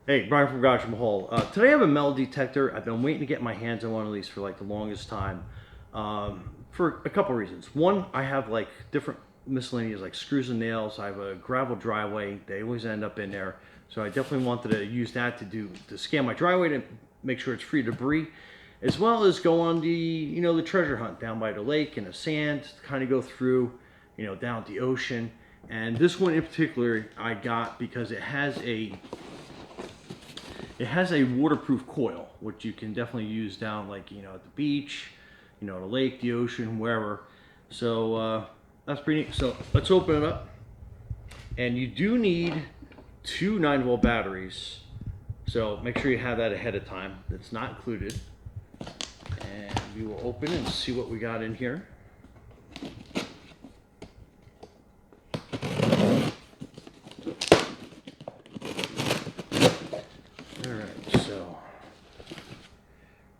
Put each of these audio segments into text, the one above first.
Hey, Brian from Garage Mahal. Today I have a metal detector. I've been waiting to get my hands on one of these for like the longest time, for a couple reasons. One, I have like different miscellaneous like screws and nails. I have a gravel driveway. They always end up in there. So I definitely wanted to use that to scan my driveway to make sure it's free of debris, as well as go on the treasure hunt down by the lake and the sand, to kind of go through, down at the ocean. And this one in particular I got because it has a waterproof coil, which you can definitely use down like, at the beach, the lake, the ocean, wherever. So that's pretty neat. So let's open it up. And you do need two 9-volt batteries. So make sure you have that ahead of time. That's not included. And we will open and see what we got in here.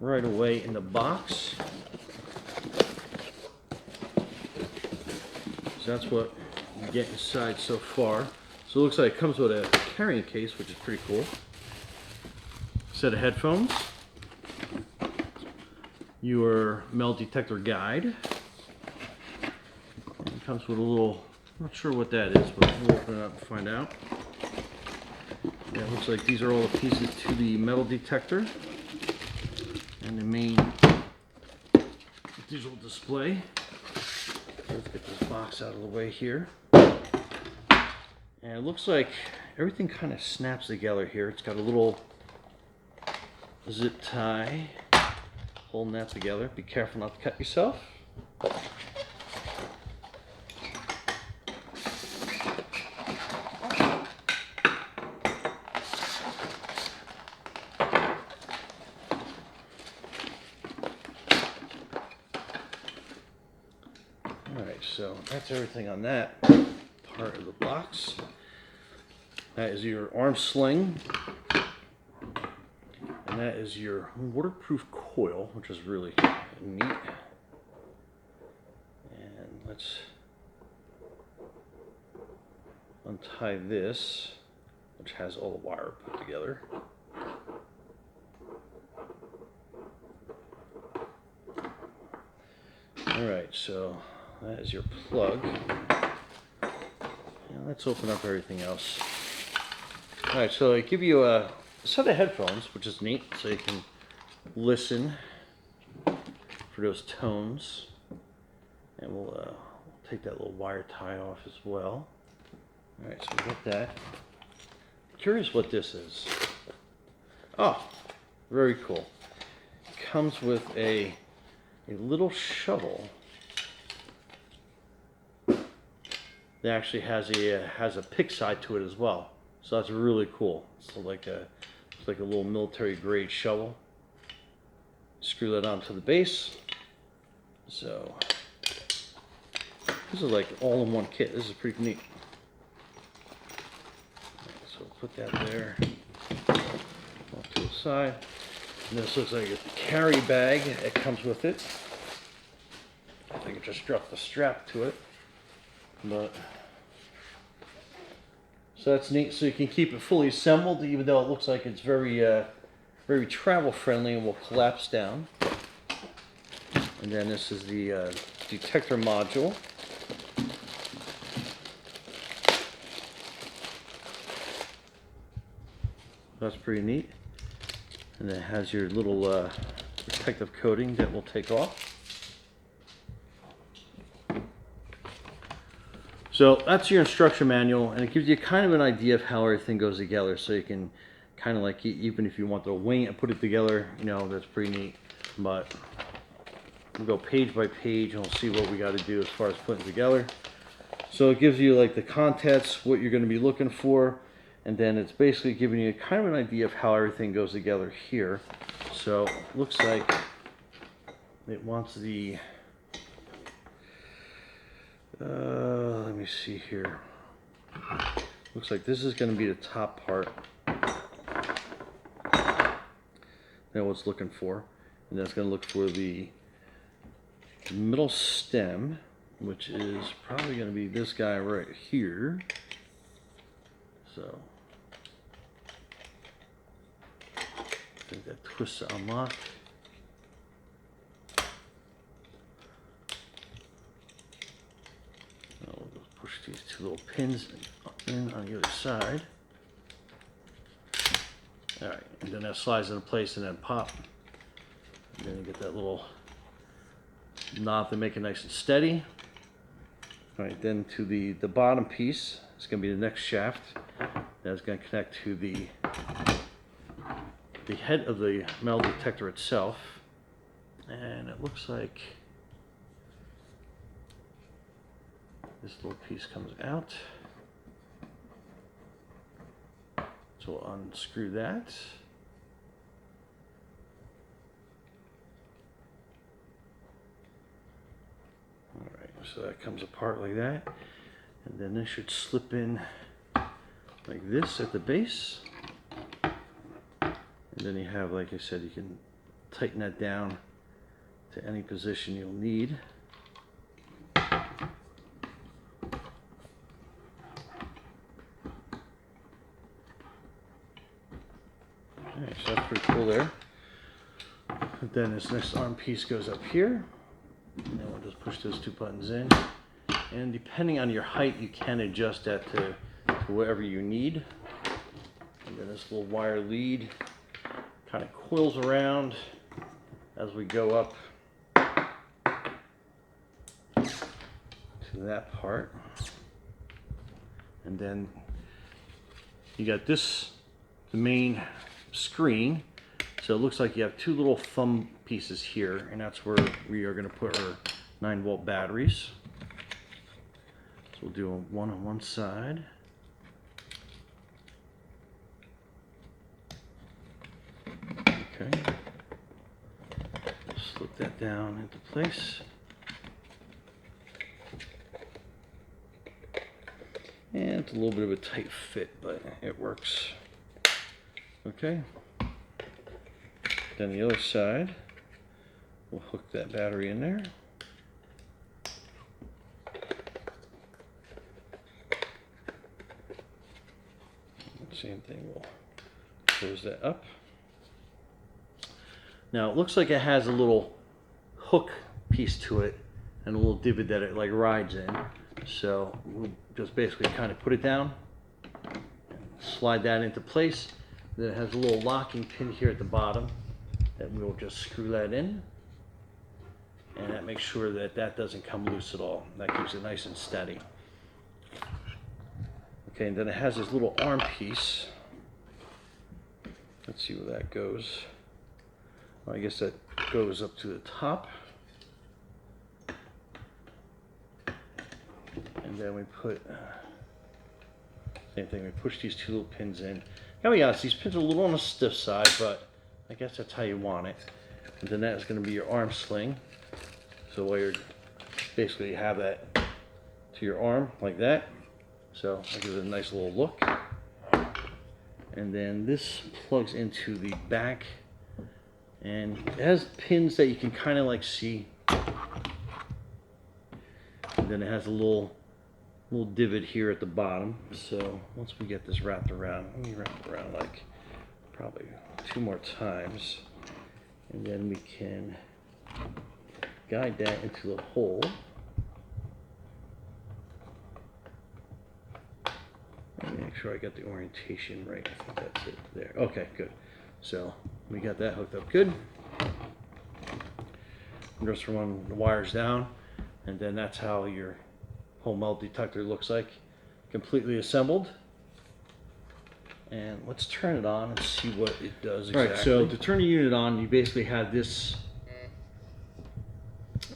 Right away in the box. So that's what you get inside so far. So it looks like it comes with a carrying case, which is pretty cool. Set of headphones. Your metal detector guide. And it comes with a little, I'm not sure what that is, but we'll open it up and find out. Yeah, it looks like these are all the pieces to the metal detector. And the main digital display. Let's get this box out of the way here. And it looks like everything kind of snaps together here. It's got a little zip tie holding that together. Be careful not to cut yourself. Alright, so that's everything on that part of the box. That is your arm sling. And that is your waterproof coil, which is really neat. And let's untie this, which has all the wire put together. Alright, so that is your plug. Now let's open up everything else. Alright, so I give you a set of headphones, which is neat, so you can listen for those tones. And we'll take that little wire tie off as well. Alright, so we got that. Curious what this is. Oh, very cool. It comes with a little shovel that actually has a pick side to it as well. So that's really cool. It's like a little military grade shovel. Screw that onto the base. So this is like all in one kit. This is pretty neat. So put that there off to the side. And this looks like a carry bag that comes with it. I think it just dropped the strap to it. But so that's neat. So you can keep it fully assembled, even though it looks like it's very travel friendly and will collapse down. And then this is the detector module. That's pretty neat. And it has your little protective coating that will take off. So that's your instruction manual, and it gives you kind of an idea of how everything goes together. So you can kind of like, even if you want to wing it and put it together, that's pretty neat. But we'll go page by page and we'll see what we got to do as far as putting it together. So it gives you like the contents, what you're going to be looking for. And then it's basically giving you kind of an idea of how everything goes together here. So it looks like it wants the, let me see here. Looks like this is going to be the top part. That's what it's looking for. And that's going to look for the middle stem, which is probably going to be this guy right here. So think that twists to unlock. I'll just push these two little pins in on the other side. All right, and then that slides into place and then pop. And then you get that little knob to make it nice and steady. All right, then to the bottom piece, it's going to be the next shaft. That's going to connect to the head of the metal detector itself. And it looks like this little piece comes out. So we'll unscrew that. All right, so that comes apart like that. And then this should slip in like this at the base. And then you have, like I said, you can tighten that down to any position you'll need. Alright, so that's pretty cool there. And then this next arm piece goes up here. And then we'll just push those two buttons in. And depending on your height, you can adjust that to whatever you need. And then this little wire lead kind of coils around as we go up to that part. And then you got this, the main screen. So it looks like you have two little thumb pieces here, and that's where we are going to put our 9-volt batteries. So we'll do one on one side. Okay. Slip that down into place. And it's a little bit of a tight fit, but it works. Okay. Then the other side, we'll hook that battery in there. Same thing, we'll close that up. Now it looks like it has a little hook piece to it and a little divot that it like rides in. So we'll just basically kind of put it down, slide that into place. Then it has a little locking pin here at the bottom that we'll just screw that in. And that makes sure that that doesn't come loose at all. That keeps it nice and steady. Okay, and then it has this little arm piece. Let's see where that goes. Well, I guess that goes up to the top. And then we put, same thing, we push these two little pins in. Now, to be honest, these pins are a little on the stiff side, but I guess that's how you want it. And then that is going to be your arm sling. So while you're basically have that to your arm like that. So that gives it a nice little look. And then this plugs into the back, and it has pins that you can kind of like see. And then it has a little divot here at the bottom. So once we get this wrapped around, let me wrap it around like probably 2 more times, and then we can guide that into the hole. Let me make sure I got the orientation right. I think that's it there. Okay, good. So we got that hooked up good. I'm just run the wires down, and then that's how your whole metal detector looks like, completely assembled. And let's turn it on and see what it does exactly. All right, so to turn the unit on, you basically have this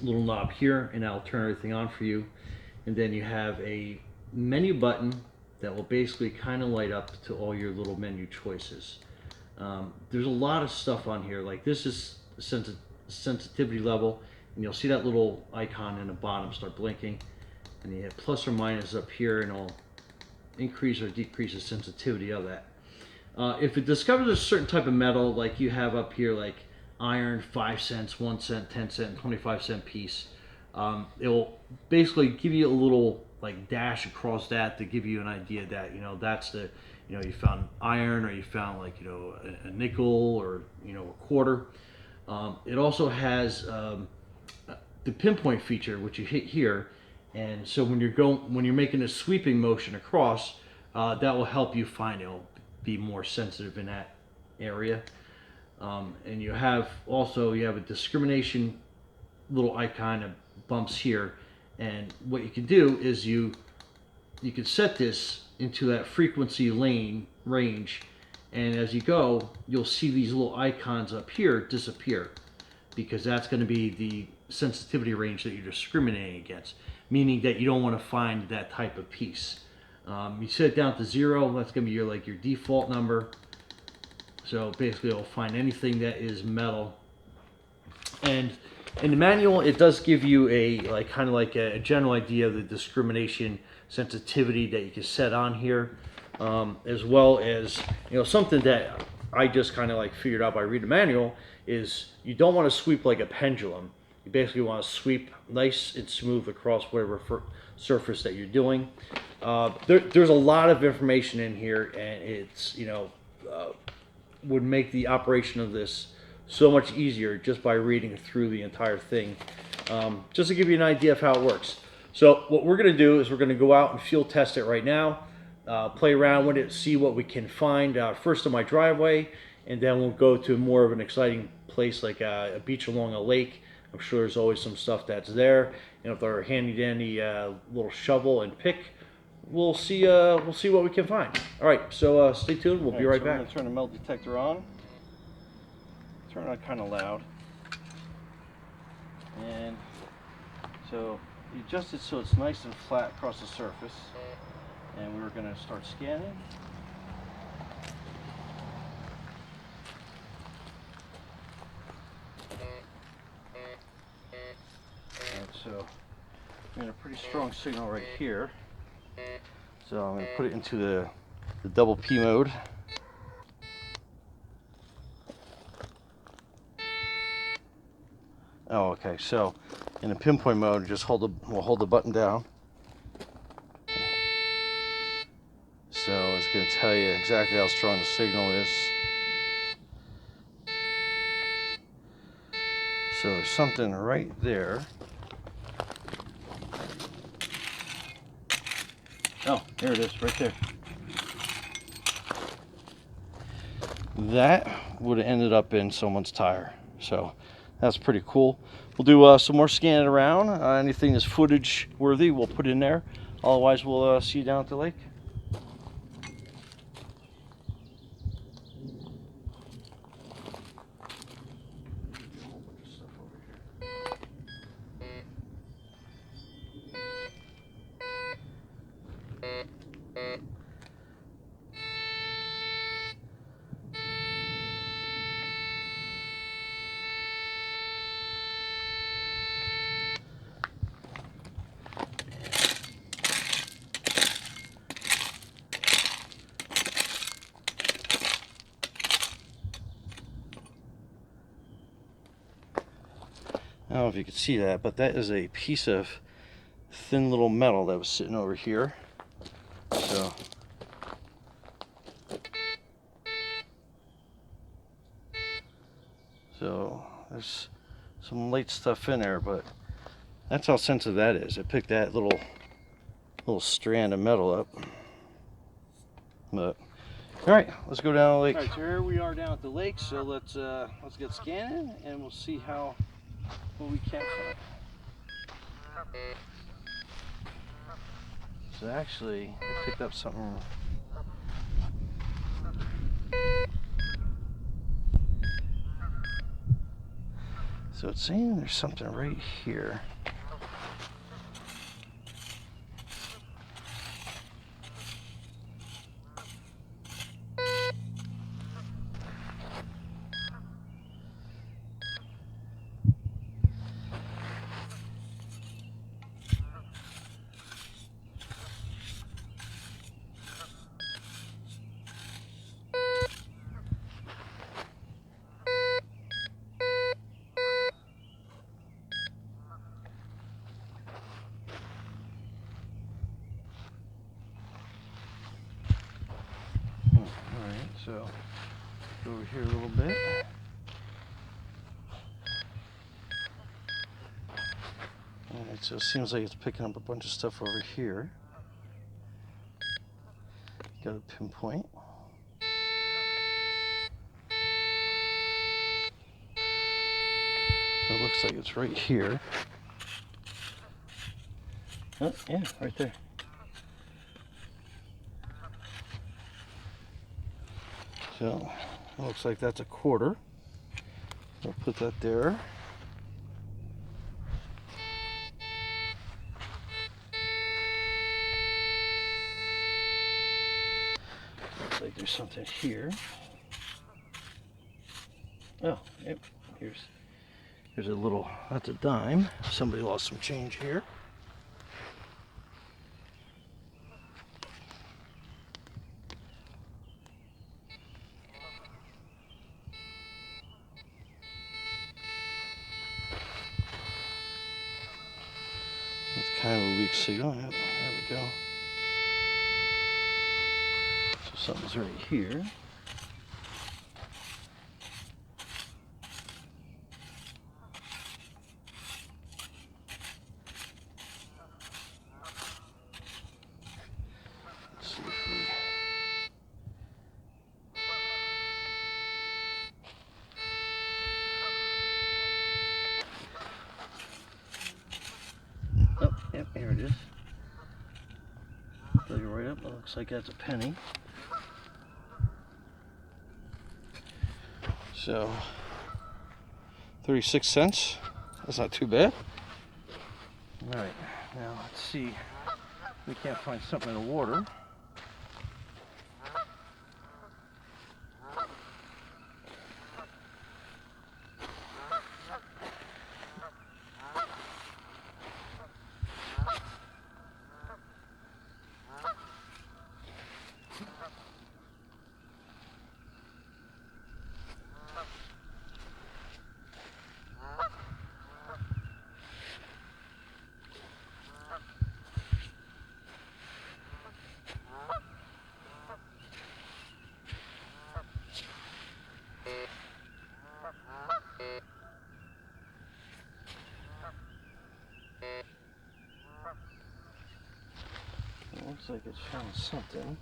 little knob here, and that'll turn everything on for you. And then you have a menu button that will basically kind of light up to all your little menu choices. There's a lot of stuff on here. Like this is sensitivity level, and you'll see that little icon in the bottom start blinking, and you have plus or minus up here, and it'll increase or decrease the sensitivity of that. If it discovers a certain type of metal, like you have up here, like iron, 5 cents, 1 cent, 10 cent, 25 cent piece, it will basically give you a little like dash across that to give you an idea that, you know, that's the, you found iron, or you found like a nickel, or a quarter. It also has the pinpoint feature, which you hit here, and so when you're making a sweeping motion across, that will help you find it. It'll be more sensitive in that area. And you have a discrimination little icon that bumps here, and what you can do is you can set this into that frequency lane range, and as you go, you'll see these little icons up here disappear, because that's going to be the sensitivity range that you're discriminating against, meaning that you don't want to find that type of piece. You set it down to 0, that's going to be your default number. So basically it'll find anything that is metal. And in the manual, it does give you a kind of like a general idea of the discrimination sensitivity that you can set on here, as well as something that I just kind of like figured out by reading the manual is you don't want to sweep like a pendulum. You basically want to sweep nice and smooth across whatever surface that you're doing. There's a lot of information in here, and it's would make the operation of this so much easier just by reading through the entire thing, just to give you an idea of how it works. So what we're going to do is we're going to go out and field test it right now, play around with it, see what we can find first on my driveway, and then we'll go to more of an exciting place like a beach along a lake. I'm sure there's always some stuff that's there, and if they're handy dandy little shovel and pick, we'll see what we can find. All right, so stay tuned. We'll be right back. I'm going to turn the metal detector on. Turn it on kind of loud, and so you adjust it so it's nice and flat across the surface, and we're going to start scanning. And so I'm in a pretty strong signal right here, so I'm going to put it into the double P mode. Oh, okay. So in the pinpoint mode, just we'll hold the button down. So it's going to tell you exactly how strong the signal is. So there's something right there. Oh, there it is, right there. That would have ended up in someone's tire. So that's pretty cool. We'll do some more scanning around. Anything that's footage worthy, we'll put in there. Otherwise, we'll see you down at the lake. I don't know if you can see that, but that is a piece of thin little metal that was sitting over here. So there's some light stuff in there, but that's how sensitive that is. I picked that little strand of metal up. But all right, let's go down the lake. All right, so here we are down at the lake. So let's get scanning, and we'll see what we can find. So actually, I picked up something. So it's saying there's something right here. So go over here a little bit. Alright, so it seems like it's picking up a bunch of stuff over here. Got a pinpoint. So it looks like it's right here. Oh, yeah, right there. So it looks like that's a quarter. I'll put that there. Looks like there's something here. Oh, yep. Here's a little, that's a dime. Somebody lost some change here. That's kind of a weak signal. There we go. So something's right here. Let's see if we... Oh, yep, here it is. Plug it right up. It looks like that's a penny. So, 36 cents. That's not too bad. Alright, now let's see. We can't find something in the water. It looks like it's found something.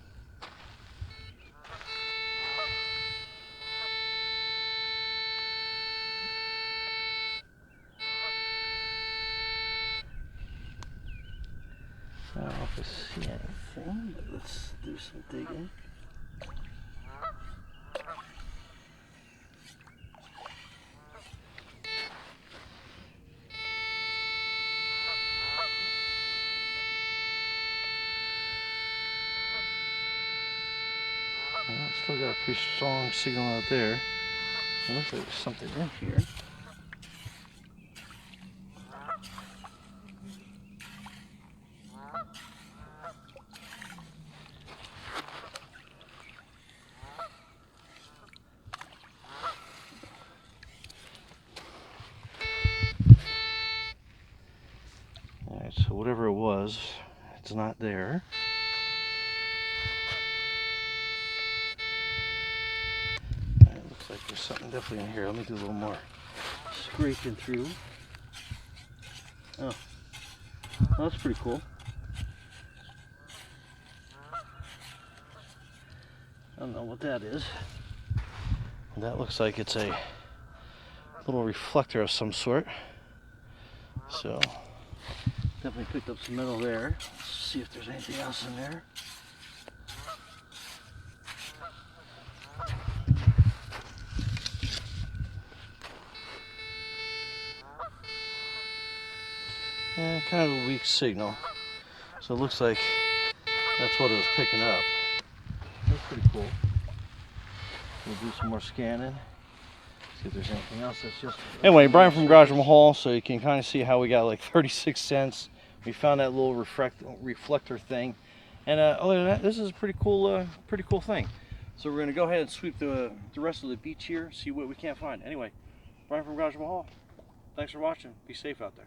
I don't know if I see anything, but let's do some digging. Well, still got a pretty strong signal out there. It looks like there's something in here. Alright, so whatever it was, it's not there. Alright, looks like there's something definitely in here. Let me do a little more scraping through. Oh, well, that's pretty cool. I don't know what that is. That looks like it's a little reflector of some sort. So, definitely picked up some metal there. Let's see if there's anything else in there. Yeah, kind of a weak signal. So it looks like that's what it was picking up. That's pretty cool. We'll do some more scanning. See if there's anything else that's just... Anyway, Brian from Garage Hall, so you can kind of see how we got like 36 cents. We found that little reflector thing. And other than that, this is a pretty cool thing. So we're going to go ahead and sweep the rest of the beach here, see what we can't find. Anyway, Brian from Garage Hall, thanks for watching. Be safe out there.